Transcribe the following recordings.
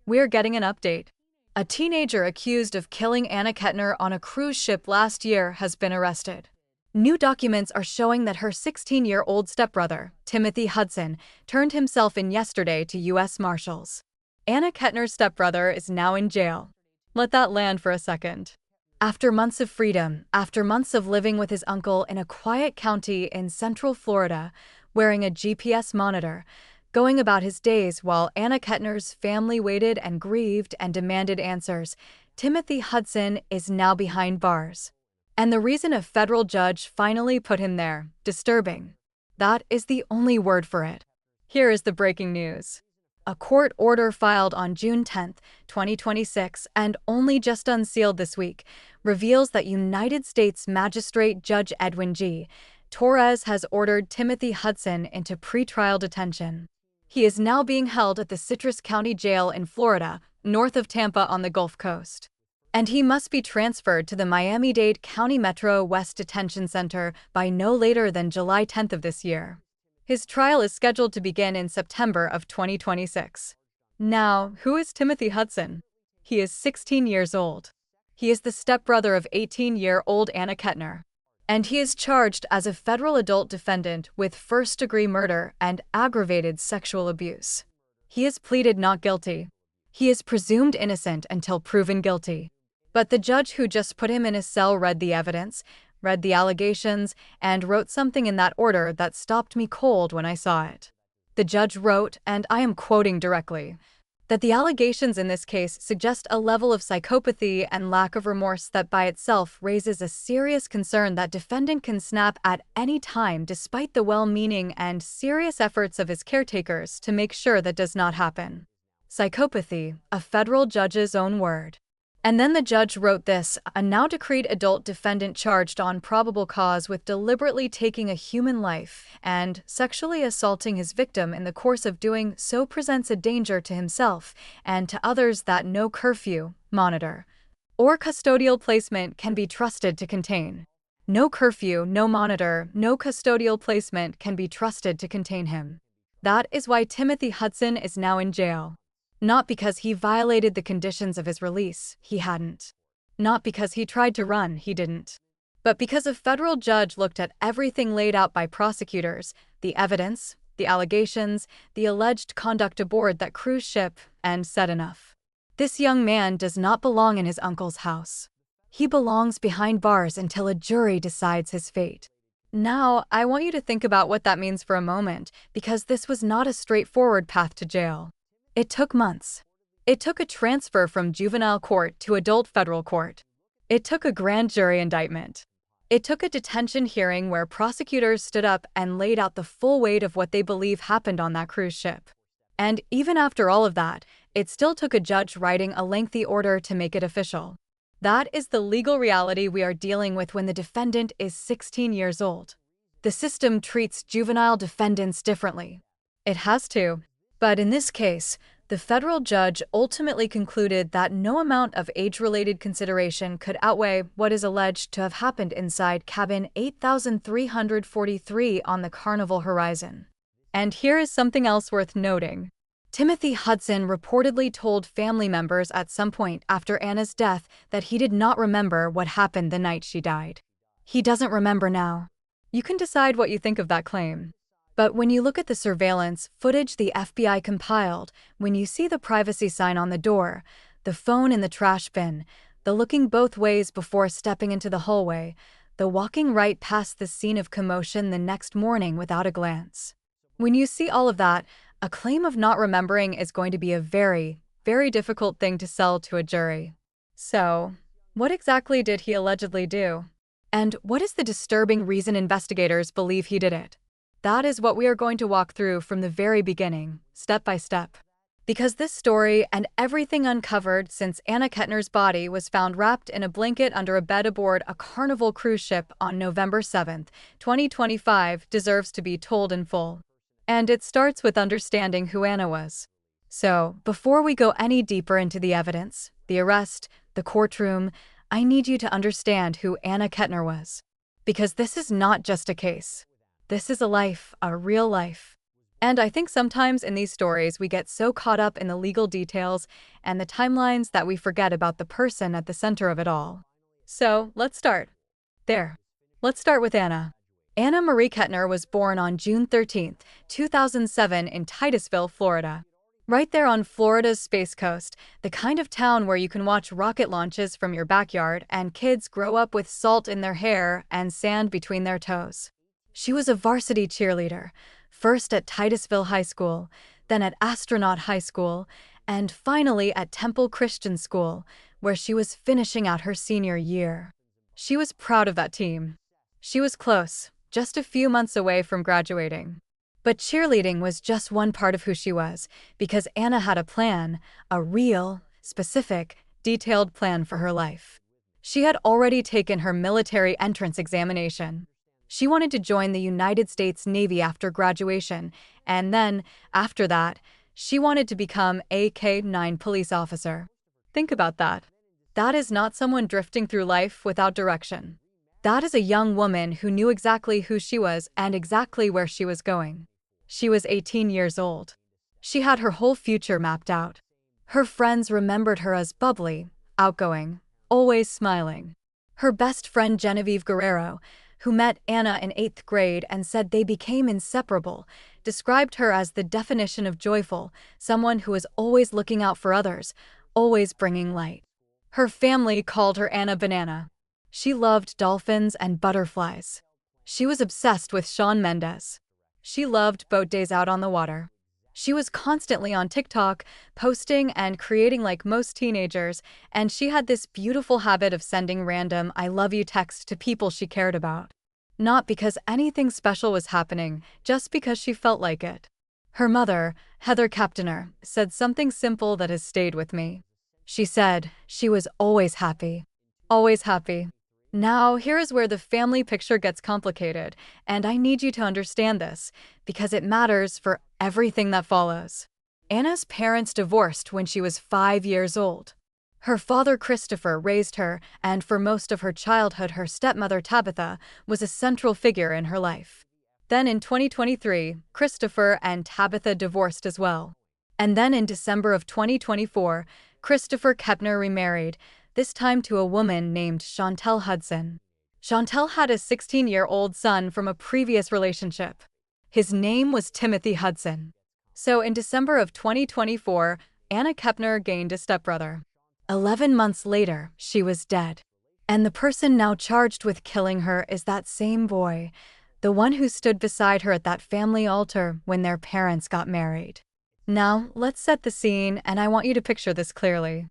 We're getting an update. A teenager accused of killing Anna Kepner on a cruise ship last year has been arrested. New documents are showing that her 16-year-old stepbrother, Timothy Hudson, turned himself in yesterday to U.S. Marshals. Anna Kepner's stepbrother is now in jail. Let that land for a second. After months of freedom, after months of living with his uncle in a quiet county in central Florida, wearing a GPS monitor, going about his days while Anna Kepner's family waited and grieved and demanded answers, Timothy Hudson is now behind bars. And the reason a federal judge finally put him there, disturbing. That is the only word for it. Here is the breaking news. A court order filed on June 10, 2026, and only just unsealed this week, reveals that United States Magistrate Judge Edwin G. Torres has ordered Timothy Hudson into pretrial detention. He is now being held at the Citrus County Jail in Florida, north of Tampa on the Gulf Coast. And he must be transferred to the Miami-Dade County Metro West Detention Center by no later than July 10th of this year. His trial is scheduled to begin in September of 2026. Now, who is Timothy Hudson? He is 16 years old. He is the stepbrother of 18-year-old Anna Kepner. And he is charged as a federal adult defendant with first-degree murder and aggravated sexual abuse. He is pleaded not guilty. He is presumed innocent until proven guilty. But the judge who just put him in a cell read the evidence, read the allegations, and wrote something in that order that stopped me cold when I saw it. The judge wrote, and I am quoting directly, that the allegations in this case suggest a level of psychopathy and lack of remorse that by itself raises a serious concern that defendant can snap at any time despite the well-meaning and serious efforts of his caretakers to make sure that does not happen. Psychopathy, a federal judge's own word. And then the judge wrote this: a now decreed adult defendant charged on probable cause with deliberately taking a human life and sexually assaulting his victim in the course of doing so presents a danger to himself and to others that no curfew, monitor, or custodial placement can be trusted to contain. No curfew, no monitor, no custodial placement can be trusted to contain him. That is why Timothy Hudson is now in jail. Not because he violated the conditions of his release, he hadn't. Not because he tried to run, he didn't. But because a federal judge looked at everything laid out by prosecutors, the evidence, the allegations, the alleged conduct aboard that cruise ship, and said enough. This young man does not belong in his uncle's house. He belongs behind bars until a jury decides his fate. Now, I want you to think about what that means for a moment, because this was not a straightforward path to jail. It took months. It took a transfer from juvenile court to adult federal court. It took a grand jury indictment. It took a detention hearing where prosecutors stood up and laid out the full weight of what they believe happened on that cruise ship. And even after all of that, it still took a judge writing a lengthy order to make it official. That is the legal reality we are dealing with when the defendant is 16 years old. The system treats juvenile defendants differently. It has to. But in this case, the federal judge ultimately concluded that no amount of age-related consideration could outweigh what is alleged to have happened inside cabin 8343 on the Carnival Horizon. And here is something else worth noting. Timothy Hudson reportedly told family members at some point after Anna's death that he did not remember what happened the night she died. He doesn't remember now. You can decide what you think of that claim. But when you look at the surveillance footage the FBI compiled, when you see the privacy sign on the door, the phone in the trash bin, the looking both ways before stepping into the hallway, the walking right past the scene of commotion the next morning without a glance. When you see all of that, a claim of not remembering is going to be a very, very difficult thing to sell to a jury. So, what exactly did he allegedly do? And what is the disturbing reason investigators believe he did it? That is what we are going to walk through from the very beginning, step by step. Because this story and everything uncovered since Anna Kepner's body was found wrapped in a blanket under a bed aboard a Carnival cruise ship on November 7, 2025 deserves to be told in full. And it starts with understanding who Anna was. So, before we go any deeper into the evidence, the arrest, the courtroom, I need you to understand who Anna Kepner was. Because this is not just a case. This is a life, a real life. And I think sometimes in these stories we get so caught up in the legal details and the timelines that we forget about the person at the center of it all. So, let's start. There. Let's start with Anna. Anna Marie Kepner was born on June 13, 2007 in Titusville, Florida. Right there on Florida's Space Coast, the kind of town where you can watch rocket launches from your backyard and kids grow up with salt in their hair and sand between their toes. She was a varsity cheerleader, first at Titusville High School, then at Astronaut High School, and finally at Temple Christian School, where she was finishing out her senior year. She was proud of that team. She was close, just a few months away from graduating. But cheerleading was just one part of who she was, because Anna had a plan, a real, specific, detailed plan for her life. She had already taken her military entrance examination. She wanted to join the United States Navy after graduation, and then, after that, she wanted to become a K-9 police officer. Think about that. That is not someone drifting through life without direction. That is a young woman who knew exactly who she was and exactly where she was going. She was 18 years old. She had her whole future mapped out. Her friends remembered her as bubbly, outgoing, always smiling. Her best friend Genevieve Guerrero, who met Anna in 8th grade and said they became inseparable, described her as the definition of joyful, someone who is always looking out for others, always bringing light. Her family called her Anna Banana. She loved dolphins and butterflies. She was obsessed with Shawn Mendes. She loved boat days out on the water. She was constantly on TikTok, posting and creating like most teenagers, and she had this beautiful habit of sending random "I love you" texts to people she cared about. Not because anything special was happening, just because she felt like it. Her mother, Heather Kepner, said something simple that has stayed with me. She said she was always happy. Always happy. Now, here is where the family picture gets complicated, and I need you to understand this, because it matters for everything that follows. Anna's parents divorced when she was 5 years old. Her father Christopher raised her, and for most of her childhood her stepmother Tabitha was a central figure in her life. Then in 2023, Christopher and Tabitha divorced as well. And then in December of 2024, Christopher Kepner remarried, this time to a woman named Chantel Hudson. Chantel had a 16-year-old son from a previous relationship. His name was Timothy Hudson. So in December of 2024, Anna Kepner gained a stepbrother. 11 months later, she was dead. And the person now charged with killing her is that same boy, the one who stood beside her at that family altar when their parents got married. Now, let's set the scene, and I want you to picture this clearly.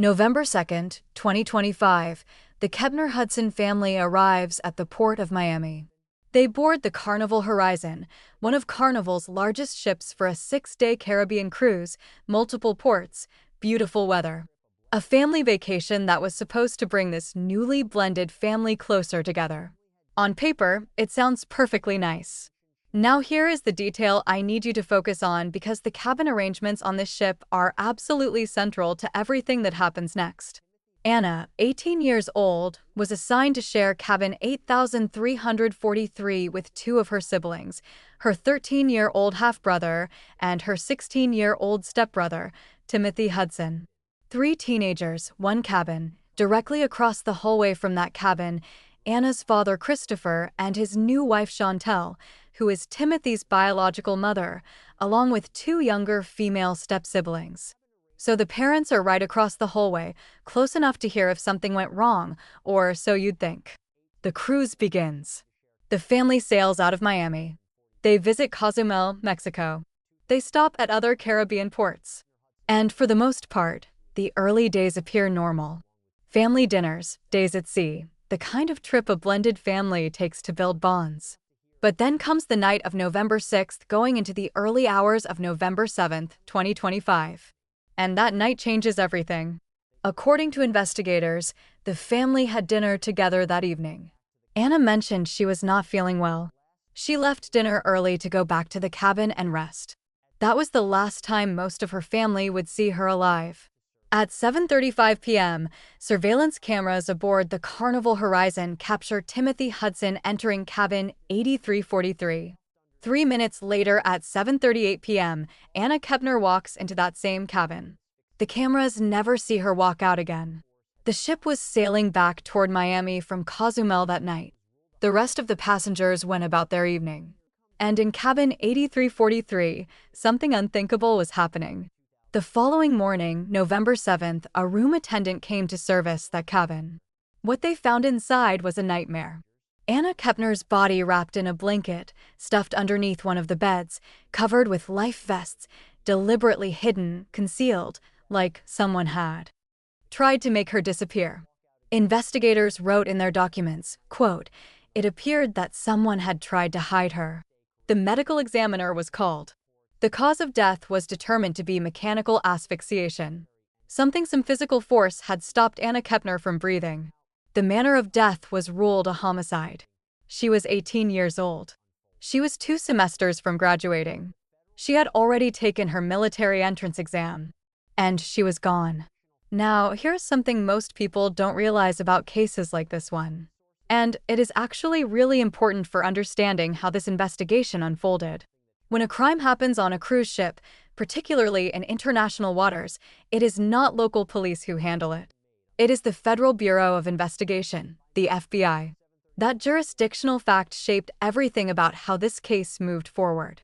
November 2nd, 2025, the Kepner-Hudson family arrives at the port of Miami. They board the Carnival Horizon, one of Carnival's largest ships for a 6-day Caribbean cruise, multiple ports, beautiful weather. A family vacation that was supposed to bring this newly blended family closer together. On paper, it sounds perfectly nice. Now here is the detail I need you to focus on because the cabin arrangements on this ship are absolutely central to everything that happens next. Anna, 18 years old, was assigned to share cabin 8343 with two of her siblings, her 13-year-old half-brother and her 16-year-old stepbrother, Timothy Hudson. 3 teenagers, 1 cabin. Directly across the hallway from that cabin, Anna's father Christopher and his new wife Chantel, who is Timothy's biological mother, along with 2 younger female step-siblings. So the parents are right across the hallway, close enough to hear if something went wrong, or so you'd think. The cruise begins. The family sails out of Miami. They visit Cozumel, Mexico. They stop at other Caribbean ports. And for the most part, the early days appear normal. Family dinners, days at sea, the kind of trip a blended family takes to build bonds. But then comes the night of November 6th going into the early hours of November 7th, 2025. And that night changes everything. According to investigators, the family had dinner together that evening. Anna mentioned she was not feeling well. She left dinner early to go back to the cabin and rest. That was the last time most of her family would see her alive. At 7:35 p.m., surveillance cameras aboard the Carnival Horizon capture Timothy Hudson entering cabin 8343. 3 minutes later at 7:38 p.m., Anna Kepner walks into that same cabin. The cameras never see her walk out again. The ship was sailing back toward Miami from Cozumel that night. The rest of the passengers went about their evening. And in cabin 8343, something unthinkable was happening. The following morning, November 7th, a room attendant came to service that cabin. What they found inside was a nightmare. Anna Kepner's body wrapped in a blanket, stuffed underneath one of the beds, covered with life vests, deliberately hidden, concealed, like someone had tried to make her disappear. Investigators wrote in their documents, quote, "It appeared that someone had tried to hide her." The medical examiner was called. The cause of death was determined to be mechanical asphyxiation. Some physical force had stopped Anna Kepner from breathing. The manner of death was ruled a homicide. She was 18 years old. She was 2 semesters from graduating. She had already taken her military entrance exam. And she was gone. Now, here's something most people don't realize about cases like this one. And it is actually really important for understanding how this investigation unfolded. When a crime happens on a cruise ship, particularly in international waters, it is not local police who handle it. It is the Federal Bureau of Investigation, the FBI. That jurisdictional fact shaped everything about how this case moved forward.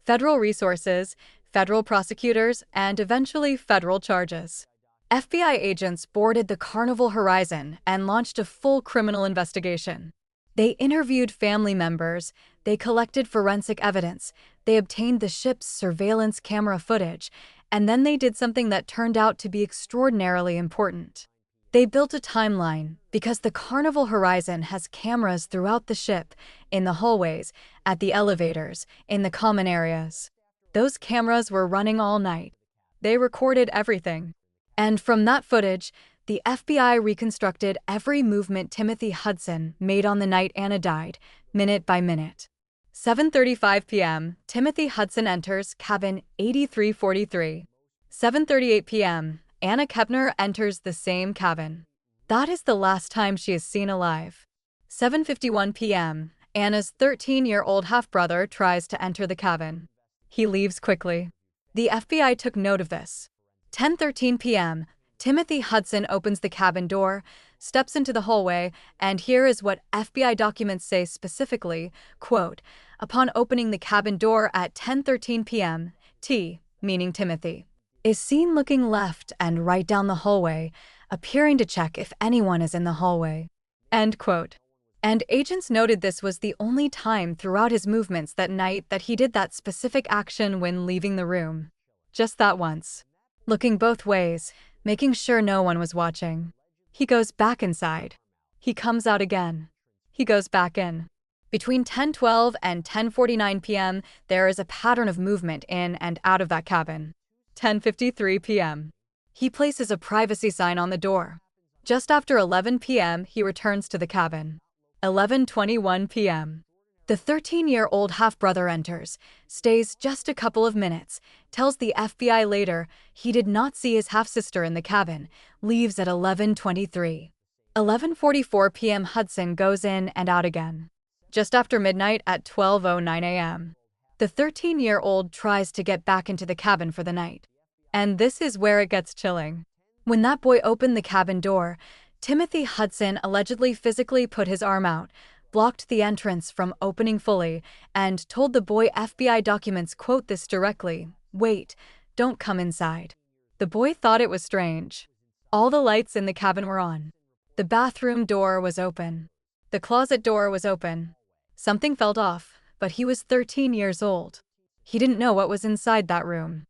Federal resources, federal prosecutors, and eventually federal charges. FBI agents boarded the Carnival Horizon and launched a full criminal investigation. They interviewed family members, they collected forensic evidence, they obtained the ship's surveillance camera footage, and then they did something that turned out to be extraordinarily important. They built a timeline, because the Carnival Horizon has cameras throughout the ship, in the hallways, at the elevators, in the common areas. Those cameras were running all night. They recorded everything. And from that footage, the FBI reconstructed every movement Timothy Hudson made on the night Anna died, minute by minute. 7:35 p.m., Timothy Hudson enters cabin 8343. 7:38 p.m., Anna Kepner enters the same cabin. That is the last time she is seen alive. 7:51 p.m., Anna's 13-year-old half-brother tries to enter the cabin. He leaves quickly. The FBI took note of this. 10:13 p.m., Timothy Hudson opens the cabin door, steps into the hallway, and here is what FBI documents say specifically, quote, "Upon opening the cabin door at 10:13 p.m., T, meaning Timothy, is seen looking left and right down the hallway, appearing to check if anyone is in the hallway." End quote. And agents noted this was the only time throughout his movements that night that he did that specific action when leaving the room. Just that once. Looking both ways, making sure no one was watching. He goes back inside. He comes out again. He goes back in. Between 10:12 and 10:49 p.m., there is a pattern of movement in and out of that cabin. 10:53 p.m. He places a privacy sign on the door. Just after 11 p.m., he returns to the cabin. 11:21 p.m. The 13-year-old half-brother enters, stays just a couple of minutes, tells the FBI later he did not see his half-sister in the cabin, leaves at 11:23. 11:44 p.m. Hudson goes in and out again. Just after midnight at 12:09 a.m. The 13-year-old tries to get back into the cabin for the night. And this is where it gets chilling. When that boy opened the cabin door, Timothy Hudson allegedly physically put his arm out, blocked the entrance from opening fully, and told the boy FBI documents quote this directly, "Wait, don't come inside." The boy thought it was strange. All the lights in the cabin were on. The bathroom door was open. The closet door was open. Something felt off, but he was 13 years old. He didn't know what was inside that room.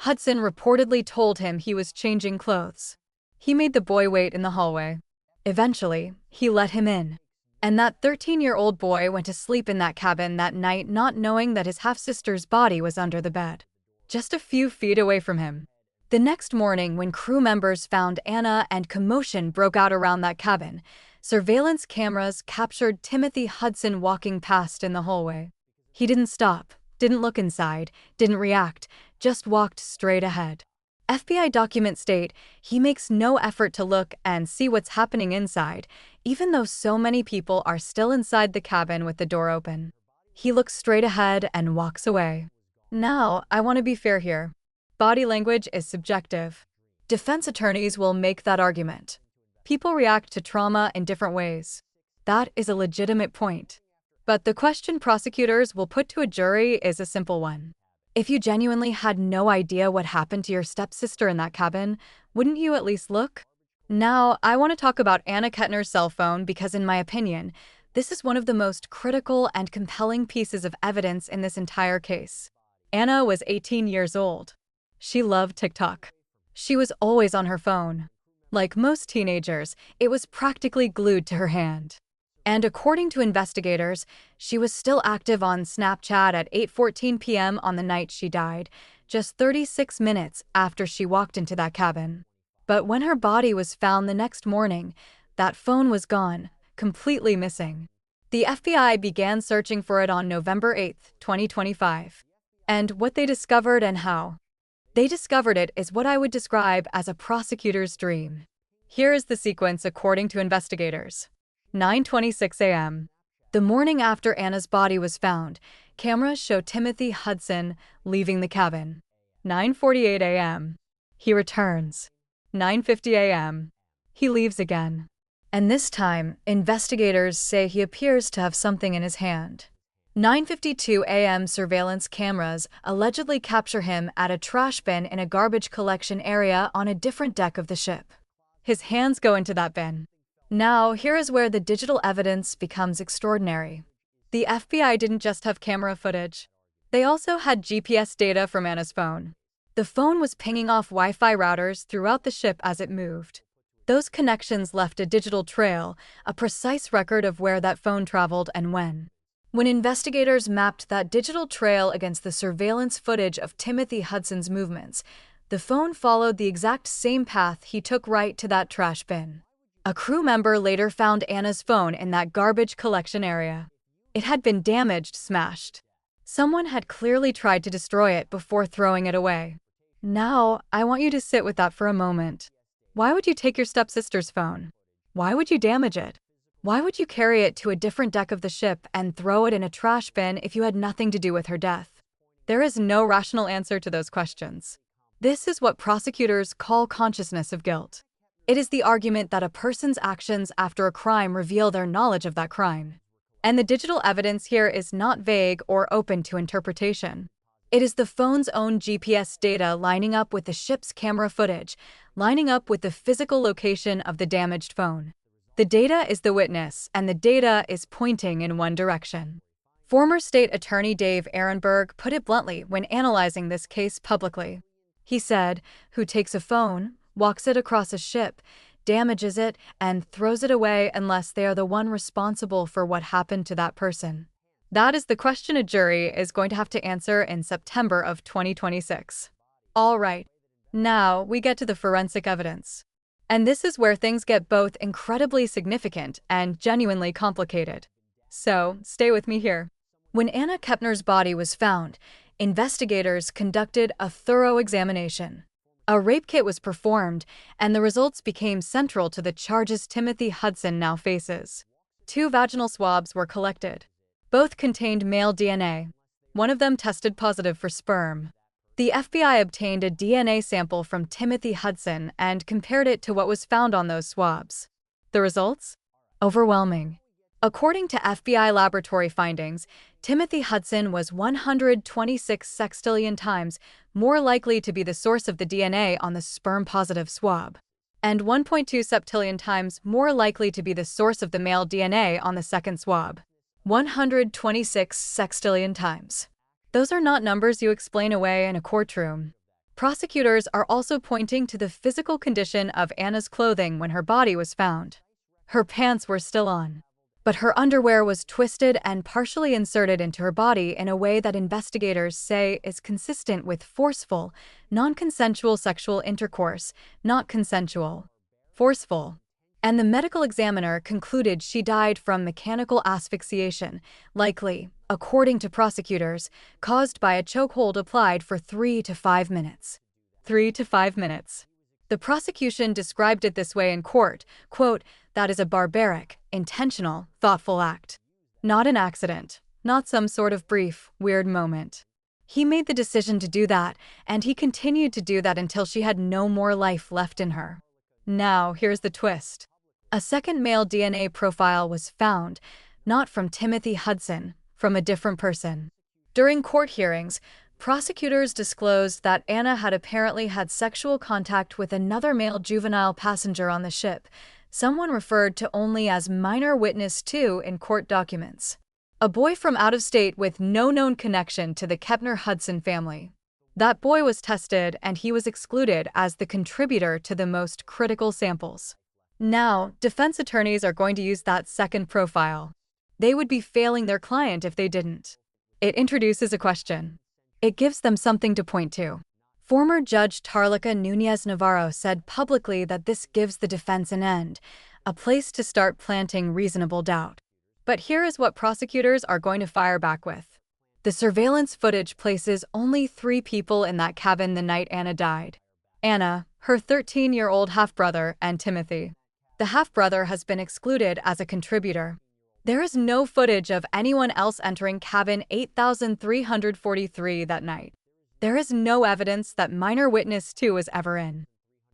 Hudson reportedly told him he was changing clothes. He made the boy wait in the hallway. Eventually, he let him in. And that 13-year-old boy went to sleep in that cabin that night not knowing that his half-sister's body was under the bed, just a few feet away from him. The next morning, when crew members found Anna and commotion broke out around that cabin, surveillance cameras captured Timothy Hudson walking past in the hallway. He didn't stop, didn't look inside, didn't react, just walked straight ahead. FBI documents state he makes no effort to look and see what's happening inside, even though so many people are still inside the cabin with the door open. He looks straight ahead and walks away. Now, I want to be fair here. Body language is subjective. Defense attorneys will make that argument. People react to trauma in different ways. That is a legitimate point. But the question prosecutors will put to a jury is a simple one. If you genuinely had no idea what happened to your stepsister in that cabin, wouldn't you at least look? Now, I want to talk about Anna Kepner's cell phone because, in my opinion, this is one of the most critical and compelling pieces of evidence in this entire case. Anna was 18 years old. She loved TikTok. She was always on her phone. Like most teenagers, it was practically glued to her hand. And according to investigators, she was still active on Snapchat at 8:14 p.m. on the night she died, just 36 minutes after she walked into that cabin. But when her body was found the next morning, that phone was gone, completely missing. The FBI began searching for it on November 8, 2025. And what they discovered and how they discovered it is what I would describe as a prosecutor's dream. Here is the sequence according to investigators. 9:26 a.m. The morning after Anna's body was found, cameras show Timothy Hudson leaving the cabin. 9:48 a.m. He returns. 9:50 a.m. He leaves again. And this time, investigators say he appears to have something in his hand. 9:52 a.m. surveillance cameras allegedly capture him at a trash bin in a garbage collection area on a different deck of the ship. His hands go into that bin. Now, here is where the digital evidence becomes extraordinary. The FBI didn't just have camera footage. They also had GPS data from Anna's phone. The phone was pinging off Wi-Fi routers throughout the ship as it moved. Those connections left a digital trail, a precise record of where that phone traveled and when. When investigators mapped that digital trail against the surveillance footage of Timothy Hudson's movements, the phone followed the exact same path he took right to that trash bin. A crew member later found Anna's phone in that garbage collection area. It had been damaged, smashed. Someone had clearly tried to destroy it before throwing it away. Now, I want you to sit with that for a moment. Why would you take your stepsister's phone? Why would you damage it? Why would you carry it to a different deck of the ship and throw it in a trash bin if you had nothing to do with her death? There is no rational answer to those questions. This is what prosecutors call consciousness of guilt. It is the argument that a person's actions after a crime reveal their knowledge of that crime. And the digital evidence here is not vague or open to interpretation. It is the phone's own GPS data lining up with the ship's camera footage, lining up with the physical location of the damaged phone. The data is the witness, and the data is pointing in one direction. Former State Attorney Dave Ehrenberg put it bluntly when analyzing this case publicly. He said, "Who takes a phone, walks it across a ship, damages it, and throws it away unless they are the one responsible for what happened to that person?" That is the question a jury is going to have to answer in September of 2026. All right, now we get to the forensic evidence. And this is where things get both incredibly significant and genuinely complicated. So, stay with me here. When Anna Kepner's body was found, investigators conducted a thorough examination. A rape kit was performed, and the results became central to the charges Timothy Hudson now faces. 2 vaginal swabs were collected. Both contained male DNA. One of them tested positive for sperm. The FBI obtained a DNA sample from Timothy Hudson and compared it to what was found on those swabs. The results? Overwhelming. According to FBI laboratory findings, Timothy Hudson was 126 sextillion times more likely to be the source of the DNA on the sperm-positive swab, and 1.2 septillion times more likely to be the source of the male DNA on the second swab. 126 sextillion times. Those are not numbers you explain away in a courtroom. Prosecutors are also pointing to the physical condition of Anna's clothing when her body was found. Her pants were still on, but her underwear was twisted and partially inserted into her body in a way that investigators say is consistent with forceful, non-consensual sexual intercourse, not consensual. Forceful. And the medical examiner concluded she died from mechanical asphyxiation, likely, according to prosecutors, caused by a chokehold applied for 3 to 5 minutes. 3 to 5 minutes. The prosecution described it this way in court, quote, "That is a barbaric, intentional, thoughtful act. Not an accident. not some sort of brief, weird moment. He made the decision to do that, and he continued to do that until she had no more life left in her. Now, here's the twist. A second male DNA profile was found, not from Timothy Hudson, from a different person. During court hearings, prosecutors disclosed that Anna had apparently had sexual contact with another male juvenile passenger on the ship, someone referred to only as minor witness 2 in court documents. A boy from out of state with no known connection to the Kepner Hudson family. That boy was tested and he was excluded as the contributor to the most critical samples. Now, defense attorneys are going to use that second profile. They would be failing their client if they didn't. It introduces a question. It gives them something to point to. Former Judge Tarlica Nunez Navarro said publicly that this gives the defense an end, a place to start planting reasonable doubt. But here is what prosecutors are going to fire back with. The surveillance footage places only 3 people in that cabin the night Anna died. Anna, her 13-year-old half-brother, and Timothy. The half-brother has been excluded as a contributor. There is no footage of anyone else entering cabin 8343 that night. There is no evidence that minor witness 2 was ever in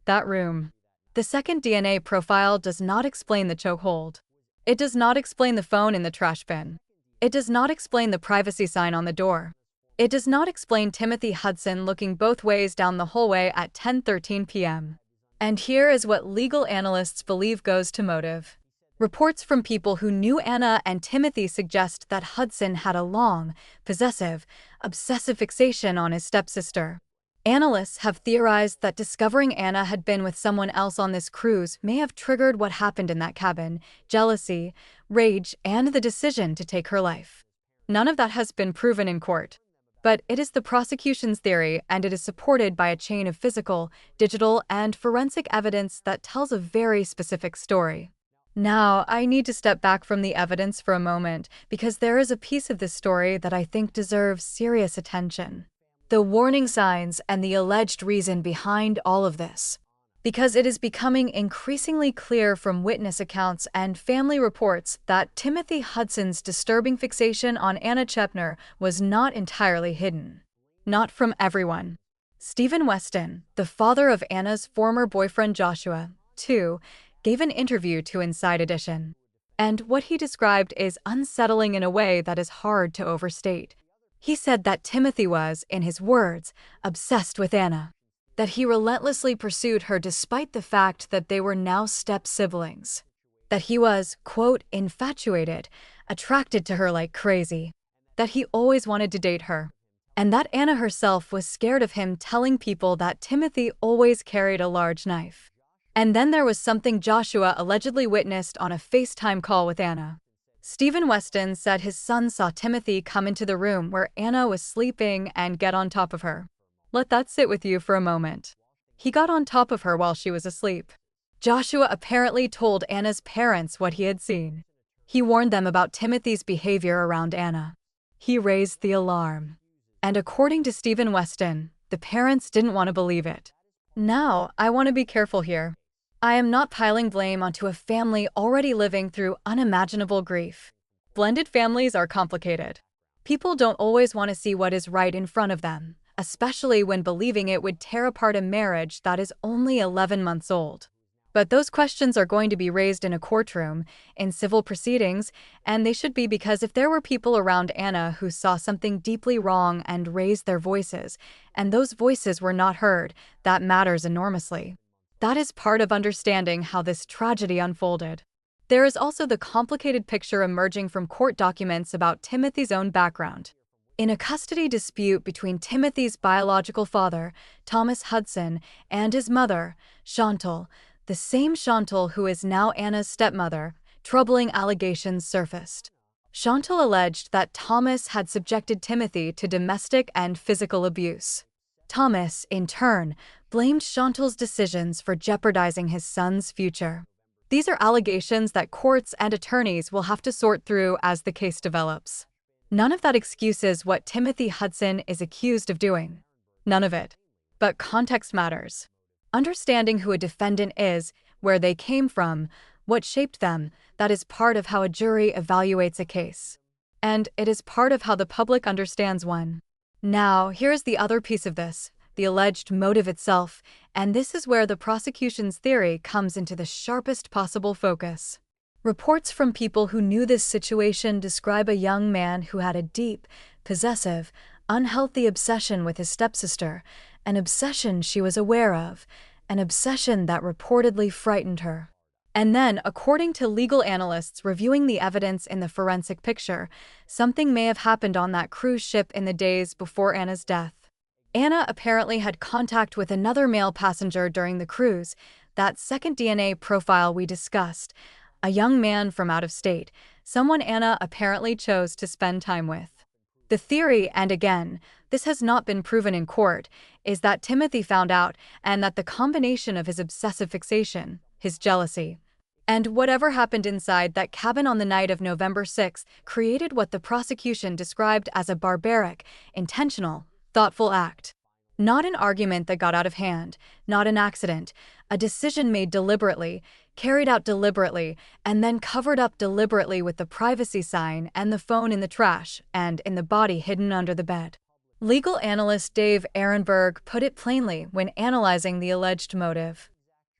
that room. The second DNA profile does not explain the chokehold. It does not explain the phone in the trash bin. It does not explain the privacy sign on the door. It does not explain Timothy Hudson looking both ways down the hallway at 10:13 p.m. And here is what legal analysts believe goes to motive. Reports from people who knew Anna and Timothy suggest that Hudson had a long, possessive, obsessive fixation on his stepsister. Analysts have theorized that discovering Anna had been with someone else on this cruise may have triggered what happened in that cabin: jealousy, rage, and the decision to take her life. None of that has been proven in court. But it is the prosecution's theory, and it is supported by a chain of physical, digital, and forensic evidence that tells a very specific story. Now, I need to step back from the evidence for a moment, because there is a piece of this story that I think deserves serious attention. The warning signs and the alleged reason behind all of this. Because it is becoming increasingly clear from witness accounts and family reports that Timothy Hudson's disturbing fixation on Anna Kepner was not entirely hidden. Not from everyone. Stephen Weston, the father of Anna's former boyfriend Joshua, too, gave an interview to Inside Edition. And what he described is unsettling in a way that is hard to overstate. He said that Timothy was, in his words, obsessed with Anna. That he relentlessly pursued her despite the fact that they were now step-siblings. That he was, quote, infatuated, attracted to her like crazy. That he always wanted to date her. And that Anna herself was scared of him telling people that Timothy always carried a large knife. And then there was something Joshua allegedly witnessed on a FaceTime call with Anna. Stephen Weston said his son saw Timothy come into the room where Anna was sleeping and get on top of her. Let that sit with you for a moment. He got on top of her while she was asleep. Joshua apparently told Anna's parents what he had seen. He warned them about Timothy's behavior around Anna. He raised the alarm. And according to Stephen Weston, the parents didn't want to believe it. Now, I want to be careful here. I am not piling blame onto a family already living through unimaginable grief. Blended families are complicated. People don't always want to see what is right in front of them, especially when believing it would tear apart a marriage that is only 11 months old. But those questions are going to be raised in a courtroom, in civil proceedings, and they should be, because if there were people around Anna who saw something deeply wrong and raised their voices, and those voices were not heard, that matters enormously. That is part of understanding how this tragedy unfolded. There is also the complicated picture emerging from court documents about Timothy's own background. In a custody dispute between Timothy's biological father, Thomas Hudson, and his mother, Chantal, the same Chantal who is now Anna's stepmother, troubling allegations surfaced. Chantal alleged that Thomas had subjected Timothy to domestic and physical abuse. Thomas, in turn, blamed Chantal's decisions for jeopardizing his son's future. These are allegations that courts and attorneys will have to sort through as the case develops. None of that excuses what Timothy Hudson is accused of doing. None of it. But context matters. Understanding who a defendant is, where they came from, what shaped them, that is part of how a jury evaluates a case. and it is part of how the public understands one. Now, here's the other piece of this, the alleged motive itself, and this is where the prosecution's theory comes into the sharpest possible focus. Reports from people who knew this situation describe a young man who had a deep, possessive, unhealthy obsession with his stepsister, an obsession she was aware of, an obsession that reportedly frightened her. And then, according to legal analysts reviewing the evidence in the forensic picture, something may have happened on that cruise ship in the days before Anna's death. Anna apparently had contact with another male passenger during the cruise, that second DNA profile we discussed, a young man from out of state, someone Anna apparently chose to spend time with. The theory, and again, this has not been proven in court, is that Timothy found out and that the combination of his obsessive fixation, his jealousy, and whatever happened inside that cabin on the night of November 6 created what the prosecution described as a barbaric, intentional, thoughtful act. Not an argument that got out of hand, not an accident, a decision made deliberately, carried out deliberately, and then covered up deliberately with the privacy sign and the phone in the trash and in the body hidden under the bed. Legal analyst Dave Ehrenberg put it plainly when analyzing the alleged motive.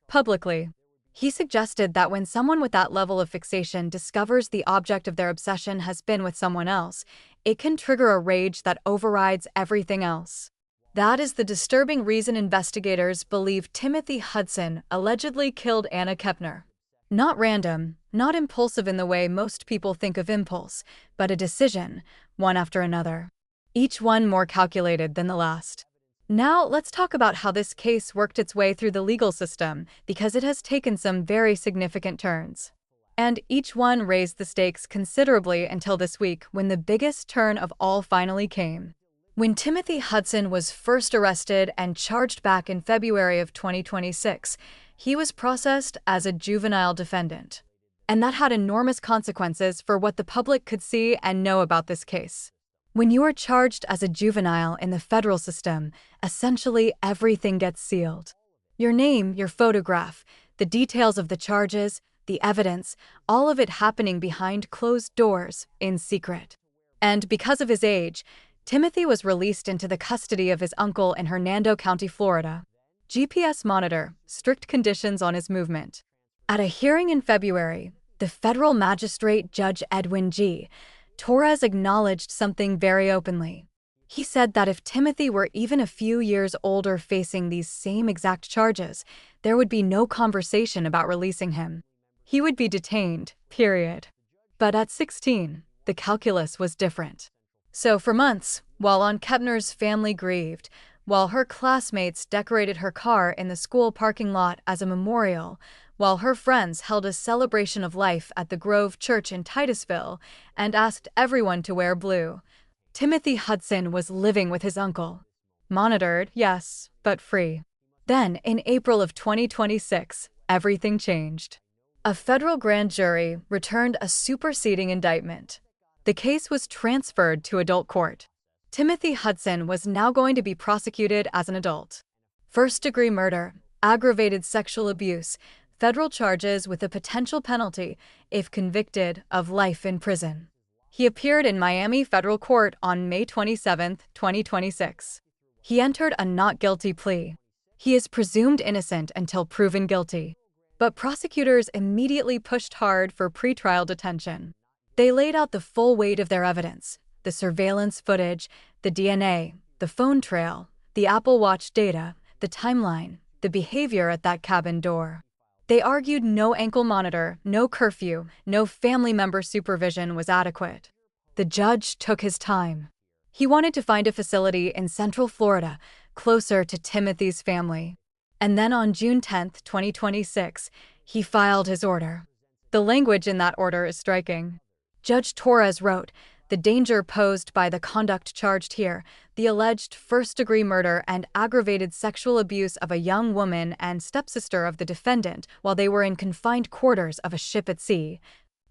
Publicly, he suggested that when someone with that level of fixation discovers the object of their obsession has been with someone else, it can trigger a rage that overrides everything else. That is the disturbing reason investigators believe Timothy Hudson allegedly killed Anna Kepner. Not random, not impulsive in the way most people think of impulse, but a decision, one after another. Each one more calculated than the last. Now, let's talk about how this case worked its way through the legal system, because it has taken some very significant turns. And each one raised the stakes considerably until this week, when the biggest turn of all finally came. When Timothy Hudson was first arrested and charged back in February of 2026, he was processed as a juvenile defendant. And that had enormous consequences for what the public could see and know about this case. When you are charged as a juvenile in the federal system, essentially everything gets sealed. Your name, your photograph, the details of the charges, the evidence, all of it happening behind closed doors, in secret. And because of his age, Timothy was released into the custody of his uncle in Hernando County, Florida. GPS monitor, strict conditions on his movement. At a hearing in February, the federal magistrate Judge Edwin G. Torres acknowledged something very openly. He said that if Timothy were even a few years older facing these same exact charges, there would be no conversation about releasing him. He would be detained, period. But at 16, the calculus was different. So for months, while Anna Kepner's family grieved, while her classmates decorated her car in the school parking lot as a memorial, while her friends held a celebration of life at the Grove Church in Titusville and asked everyone to wear blue, Timothy Hudson was living with his uncle. Monitored, yes, but free. Then, in April of 2026, everything changed. A federal grand jury returned a superseding indictment. The case was transferred to adult court. Timothy Hudson was now going to be prosecuted as an adult. First-degree murder, aggravated sexual abuse, federal charges with a potential penalty, if convicted, of life in prison. He appeared in Miami federal court on May 27, 2026. He entered a not guilty plea. He is presumed innocent until proven guilty. But prosecutors immediately pushed hard for pretrial detention. They laid out the full weight of their evidence, the surveillance footage, the DNA, the phone trail, the Apple Watch data, the timeline, the behavior at that cabin door. They argued no ankle monitor, no curfew, no family member supervision was adequate. The judge took his time. He wanted to find a facility in Central Florida, closer to Timothy's family. And then on June 10, 2026, he filed his order. The language in that order is striking. Judge Torres wrote, "The danger posed by the conduct charged here, the alleged first-degree murder and aggravated sexual abuse of a young woman and stepsister of the defendant while they were in confined quarters of a ship at sea,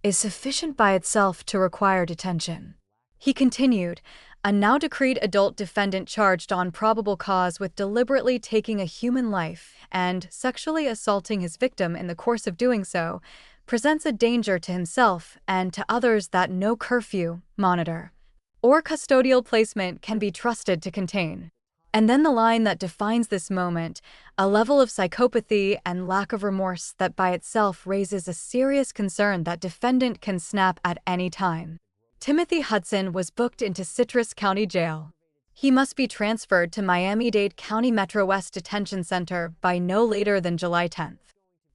is sufficient by itself to require detention." He continued, "A now decreed adult defendant charged on probable cause with deliberately taking a human life and sexually assaulting his victim in the course of doing so, presents a danger to himself and to others that no curfew, monitor, or custodial placement can be trusted to contain. And then the line that defines this moment, a level of psychopathy and lack of remorse that by itself raises a serious concern that defendant can snap at any time. Timothy Hudson was booked into Citrus County Jail. He must be transferred to Miami-Dade County Metro West Detention Center by no later than July 10th.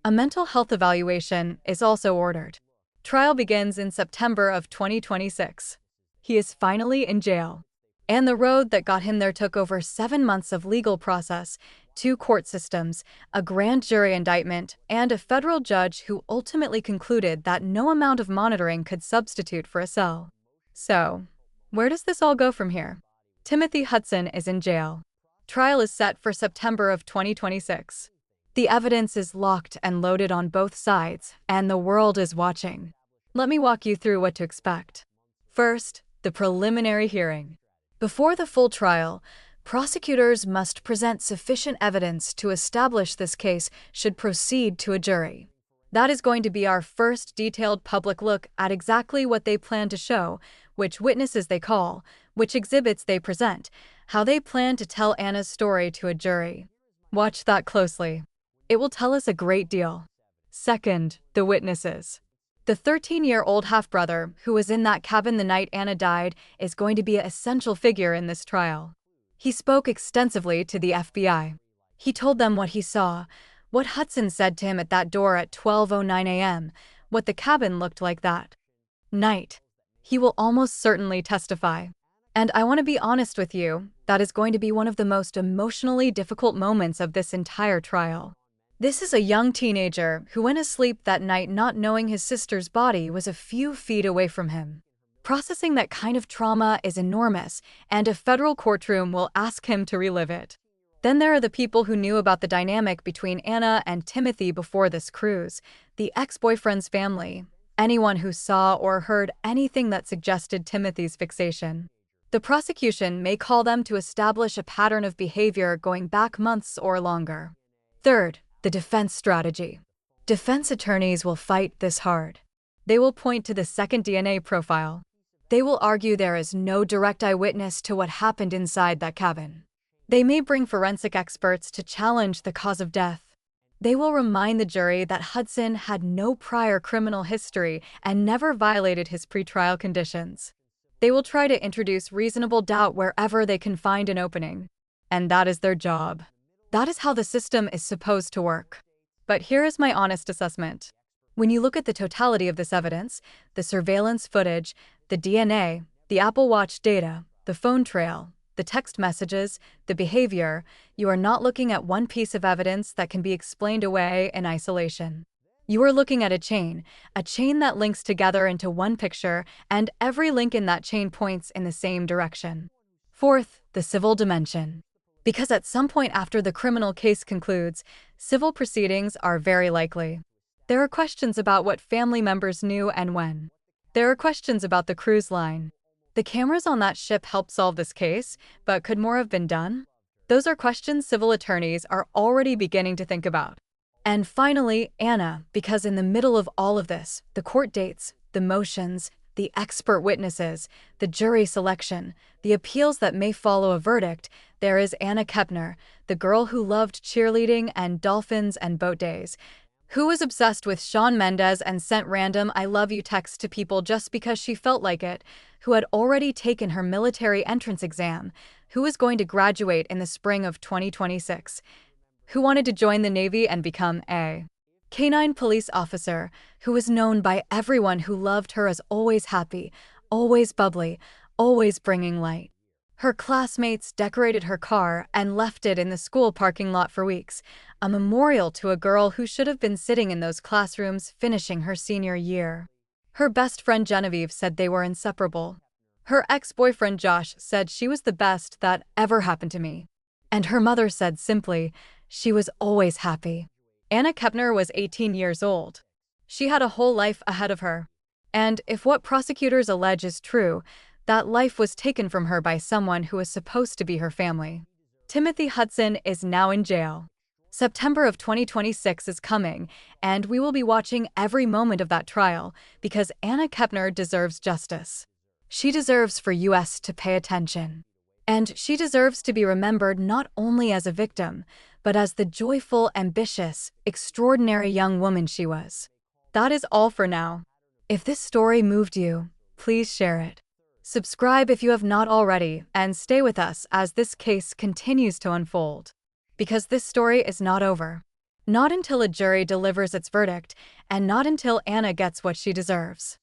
A mental health evaluation is also ordered. Trial begins in September of 2026. He is finally in jail. And the road that got him there took over 7 months of legal process, 2 court systems, a grand jury indictment, and a federal judge who ultimately concluded that no amount of monitoring could substitute for a cell. So, where does this all go from here? Timothy Hudson is in jail. Trial is set for September of 2026. The evidence is locked and loaded on both sides, and the world is watching. Let me walk you through what to expect. First, the preliminary hearing. Before the full trial, prosecutors must present sufficient evidence to establish this case should proceed to a jury. That is going to be our first detailed public look at exactly what they plan to show, which witnesses they call, which exhibits they present, how they plan to tell Anna's story to a jury. Watch that closely. It will tell us a great deal. Second, the witnesses. The 13-year-old half-brother, who was in that cabin the night Anna died, is going to be an essential figure in this trial. He spoke extensively to the FBI. He told them what he saw, what Hudson said to him at that door at 12:09 a.m., what the cabin looked like that night. He will almost certainly testify. And I want to be honest with you, that is going to be one of the most emotionally difficult moments of this entire trial. This is a young teenager who went asleep that night not knowing his sister's body was a few feet away from him. Processing that kind of trauma is enormous, and a federal courtroom will ask him to relive it. Then there are the people who knew about the dynamic between Anna and Timothy before this cruise, the ex-boyfriend's family, anyone who saw or heard anything that suggested Timothy's fixation. The prosecution may call them to establish a pattern of behavior going back months or longer. Third, the defense strategy. Defense attorneys will fight this hard. They will point to the second DNA profile. They will argue there is no direct eyewitness to what happened inside that cabin. They may bring forensic experts to challenge the cause of death. They will remind the jury that Hudson had no prior criminal history and never violated his pretrial conditions. They will try to introduce reasonable doubt wherever they can find an opening. And that is their job. That is how the system is supposed to work. But here is my honest assessment. When you look at the totality of this evidence, the surveillance footage, the DNA, the Apple Watch data, the phone trail, the text messages, the behavior, you are not looking at one piece of evidence that can be explained away in isolation. You are looking at a chain that links together into one picture, and every link in that chain points in the same direction. Fourth, the civil dimension. Because at some point after the criminal case concludes, civil proceedings are very likely. There are questions about what family members knew and when. There are questions about the cruise line. The cameras on that ship helped solve this case, but could more have been done? Those are questions civil attorneys are already beginning to think about. And finally, Anna, because in the middle of all of this, the court dates, the motions, the expert witnesses, the jury selection, the appeals that may follow a verdict, there is Anna Kepner, the girl who loved cheerleading and dolphins and boat days, who was obsessed with Shawn Mendes and sent random "I love you" texts to people just because she felt like it, who had already taken her military entrance exam, who was going to graduate in the spring of 2026, who wanted to join the Navy and become a canine police officer, who was known by everyone who loved her as always happy, always bubbly, always bringing light. Her classmates decorated her car and left it in the school parking lot for weeks, a memorial to a girl who should have been sitting in those classrooms finishing her senior year. Her best friend Genevieve said they were inseparable. Her ex-boyfriend Josh said she was the best that ever happened to me. And her mother said simply, she was always happy. Anna Kepner was 18 years old. She had a whole life ahead of her. And if what prosecutors allege is true, that life was taken from her by someone who was supposed to be her family. Timothy Hudson is now in jail. September of 2026 is coming, and we will be watching every moment of that trial because Anna Kepner deserves justice. She deserves for US to pay attention. And she deserves to be remembered not only as a victim, but as the joyful, ambitious, extraordinary young woman she was. That is all for now. If this story moved you, please share it. Subscribe if you have not already, and stay with us as this case continues to unfold. Because this story is not over. Not until a jury delivers its verdict, and not until Anna gets what she deserves.